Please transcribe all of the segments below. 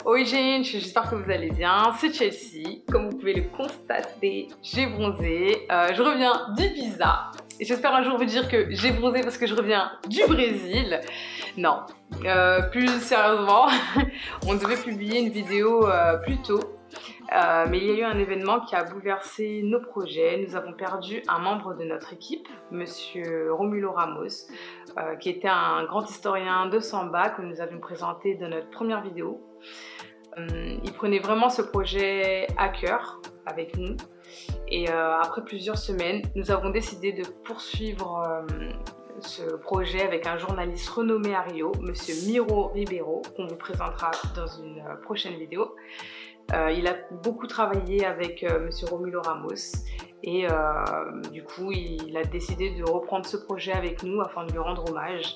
Oi gente, j'espère que vous allez bien, c'est Chelsea. Comme vous pouvez le constater, j'ai bronzé. Je reviens d'Ibiza et j'espère un jour vous dire que j'ai bronzé parce que je reviens du Brésil. Non, plus sérieusement, on devait publier une vidéo plus tôt. Mais il y a eu un événement qui a bouleversé nos projets. Nous avons perdu un membre de notre équipe, Monsieur Romulo Ramos, qui était un grand historien de samba que nous avions présenté dans notre première vidéo. Il prenait vraiment ce projet à cœur avec nous. Et après plusieurs semaines, nous avons décidé de poursuivre ce projet avec un journaliste renommé à Rio, Monsieur Miro Ribeiro, qu'on vous présentera dans une prochaine vidéo. Il a beaucoup travaillé avec Monsieur Romulo Ramos et du coup il a décidé de reprendre ce projet avec nous afin de lui rendre hommage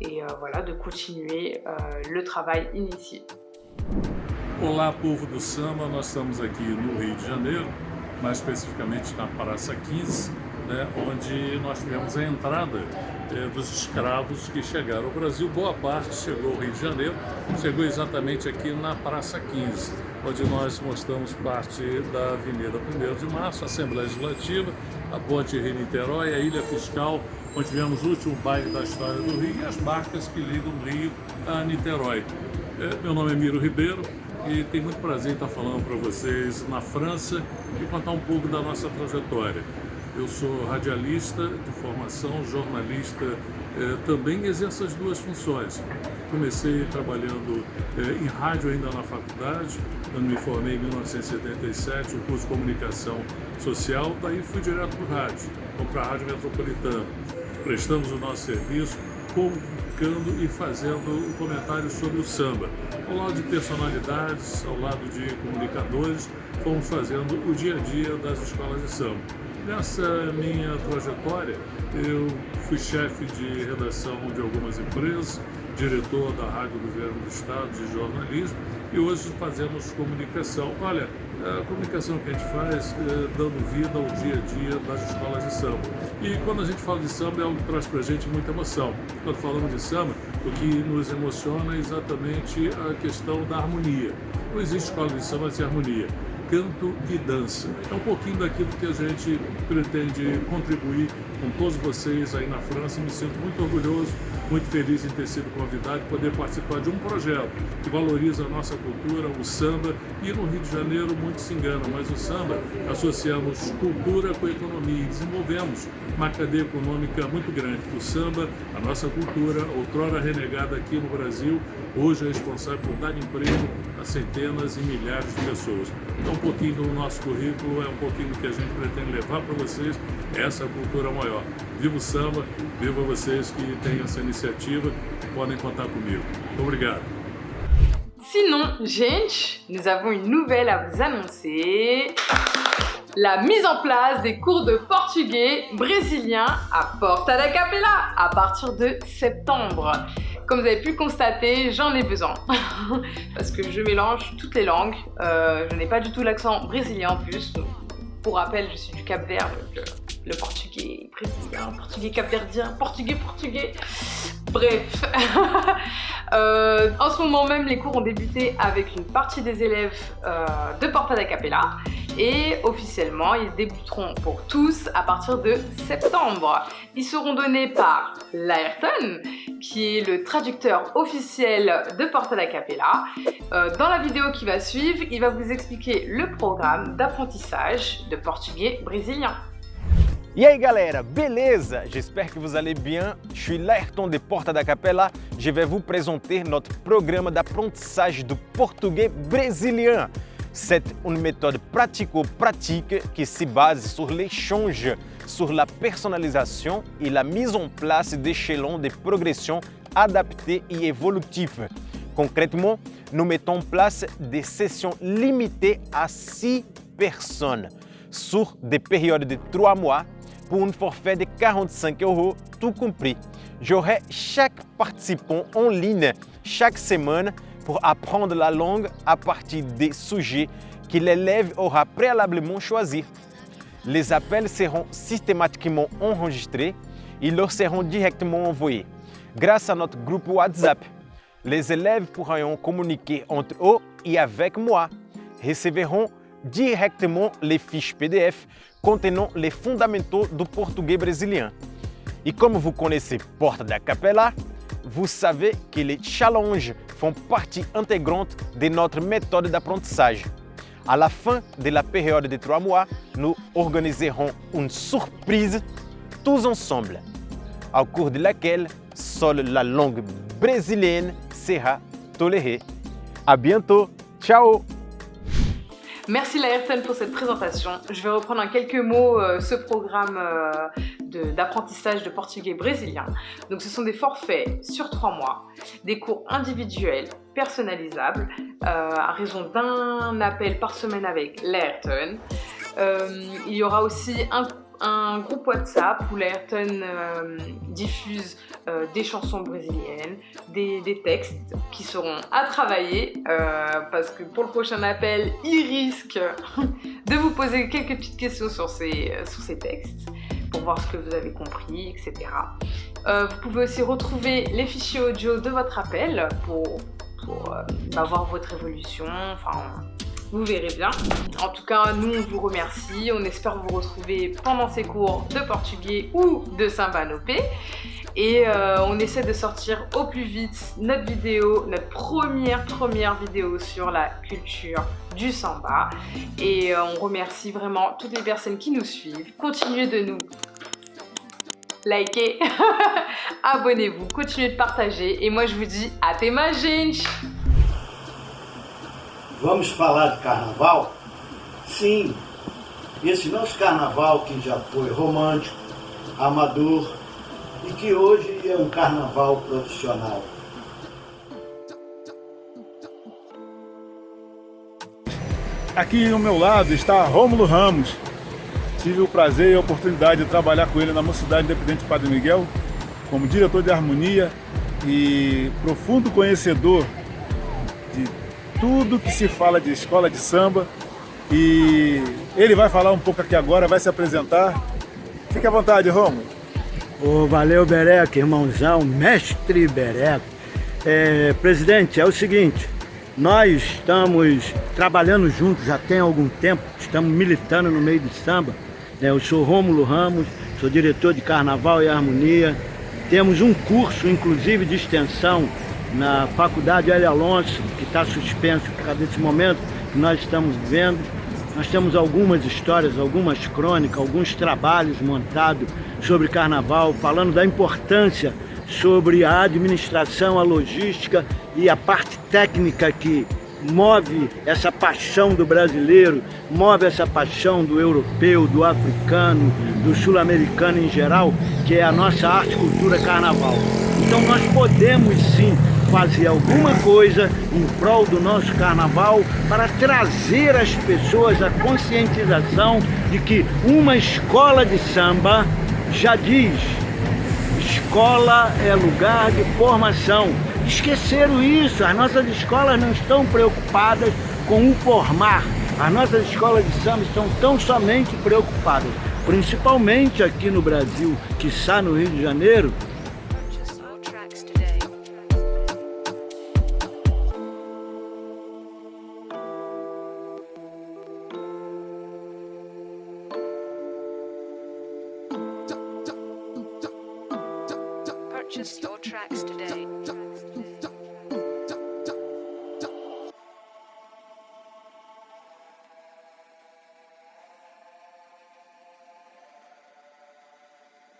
et voilà, de continuer le travail initié. Olá, povo do samba, nós estamos aqui no Rio de Janeiro, mais especificamente na Praça 15, né, onde nós tivemos a entrada dos escravos que chegaram ao Brasil. Boa parte chegou ao Rio de Janeiro, chegou exatamente aqui na Praça 15, onde nós mostramos parte da Avenida 1º de Março, a Assembleia Legislativa, a Ponte Rio-Niterói, a Ilha Fiscal, onde tivemos o último baile da história do Rio e as barcas que ligam o Rio a Niterói. Meu nome é Miro Ribeiro e tenho muito prazer em estar falando para vocês na França e contar um pouco da nossa trajetória. Eu sou radialista de formação, jornalista, também exerço as duas funções. Comecei trabalhando em rádio ainda na faculdade, quando me formei em 1977, o curso de comunicação social, daí fui direto para o rádio, para a Rádio Metropolitana. Prestamos o nosso serviço, comunicando e fazendo um comentário sobre o samba. Ao lado de personalidades, ao lado de comunicadores, fomos fazendo o dia a dia das escolas de samba. Nessa minha trajetória, eu fui chefe de redação de algumas empresas, diretor da Rádio Governo do Estado de jornalismo e hoje fazemos comunicação. Olha, a comunicação que a gente faz dando vida ao dia a dia das escolas de samba. E quando a gente fala de samba é algo que traz pra gente muita emoção. Quando falamos de samba, o que nos emociona é exatamente a questão da harmonia. Não existe escola de samba sem harmonia. Canto e dança. É um pouquinho daquilo que a gente pretende contribuir com todos vocês aí na França. Me sinto muito orgulhoso, muito feliz em ter sido convidado e poder participar de um projeto que valoriza a nossa cultura, o samba. E no Rio de Janeiro muitos se enganam, mas o samba associamos cultura com economia e desenvolvemos uma cadeia econômica muito grande. O samba, a nossa cultura, outrora renegada aqui no Brasil, hoje é responsável por dar emprego a centenas e milhares de pessoas. Então, um pouquinho do nosso currículo, é um pouquinho do que a gente pretende levar para vocês, essa cultura maior. Viva o samba, viva vocês que têm essa initiative, podem contar comigo. Muito obrigado. Sinon, gente, nous avons une nouvelle à vous annoncer. La mise en place des cours de portugais brésilien à Porta da Capella à partir de septembre. Comme vous avez pu le constater, j'en ai besoin parce que je mélange toutes les langues. Je n'ai pas du tout l'accent brésilien en plus. Donc, pour rappel, je suis du Cap-Vert, donc le portugais brésilien, portugais capverdien, portugais. Bref. En ce moment même, les cours ont débuté avec une partie des élèves de Porta da Capella et officiellement, ils débuteront pour tous à partir de septembre. Ils seront donnés par Laerton, qui est le traducteur officiel de Porta da Capella. Dans la vidéo qui va suivre, il va vous expliquer le programme d'apprentissage de portugais brésilien. E aí galera, beleza? J'espère que vous allez bien. Je suis Laerton de Porta da Capella. Je vais vous présenter notre programme d'apprentissage du portugais brésilien. C'est une méthode pratico-pratique qui se base sur l'échange, sur la personnalisation et la mise en place d'échelons de progression adaptés et évolutifs. Concrètement, nous mettons en place des sessions limitées à 6 personnes sur des périodes de 3 mois pour un forfait de 45 €, tout compris. J'aurai chaque participant en ligne chaque semaine pour apprendre la langue à partir des sujets que l'élève aura préalablement choisis. Les appels seront systématiquement enregistrés et leur seront directement envoyés grâce à notre groupe WhatsApp. Les élèves pourront communiquer entre eux et avec moi, recevront directement les fiches PDF contenant les fondamentaux du portugais brésilien. Et comme vous connaissez Porta da Capella, vous savez que les challenges font partie intégrante de notre méthode d'apprentissage. À la fin de la période de 3 mois, nous organiserons une surprise tous ensemble, au cours de laquelle seule la langue brésilienne sera tolérée. À bientôt, ciao! Merci Laerten pour cette présentation. Je vais reprendre en quelques mots ce programme d'apprentissage de portugais brésilien. Donc ce sont des forfaits sur 3 mois, des cours individuels personnalisables à raison d'un appel par semaine avec Laerten. Il y aura aussi un groupe WhatsApp où Laerten diffuse des chansons brésiliennes, des textes qui seront à travailler parce que pour le prochain appel, il risque de vous poser quelques petites questions sur ces textes pour voir ce que vous avez compris, etc. Vous pouvez aussi retrouver les fichiers audio de votre appel pour voir votre évolution. Vous verrez bien. En tout cas, nous, on vous remercie. On espère vous retrouver pendant ces cours de portugais ou de samba nopé. Et on essaie de sortir au plus vite notre vidéo, notre première vidéo sur la culture du samba. Et on remercie vraiment toutes les personnes qui nous suivent. Continuez de nous liker, abonnez-vous, continuez de partager. Et moi, je vous dis até mais, gente! Vamos falar de carnaval? Sim, esse nosso carnaval que já foi romântico, amador e que hoje é um carnaval profissional. Aqui ao meu lado está Rômulo Ramos. Tive o prazer e a oportunidade de trabalhar com ele na Mocidade Independente Padre Miguel como diretor de harmonia e profundo conhecedor de tudo que se fala de escola de samba, e ele vai falar um pouco aqui agora, vai se apresentar. Fique à vontade, Rômulo. Valeu, Bereca, irmãozão, mestre Bereca. Presidente, é o seguinte, nós estamos trabalhando juntos já tem algum tempo, estamos militando no meio do samba. Eu sou Rômulo Ramos, sou diretor de Carnaval e Harmonia. Temos um curso, inclusive, de extensão na Faculdade Hélio Alonso, que está suspenso por causa desse momento que nós estamos vivendo. Nós temos algumas histórias, algumas crônicas, alguns trabalhos montados sobre carnaval, falando da importância sobre a administração, a logística e a parte técnica que move essa paixão do brasileiro, move essa paixão do europeu, do africano, do sul-americano em geral, que é a nossa arte, cultura, carnaval. Então nós podemos sim fazer alguma coisa em prol do nosso carnaval para trazer às pessoas a conscientização de que uma escola de samba já diz: escola é lugar de formação. Esqueceram isso, as nossas escolas não estão preocupadas com o formar. As nossas escolas de samba estão tão somente preocupadas, principalmente aqui no Brasil, quiçá no Rio de Janeiro. Purchase your tracks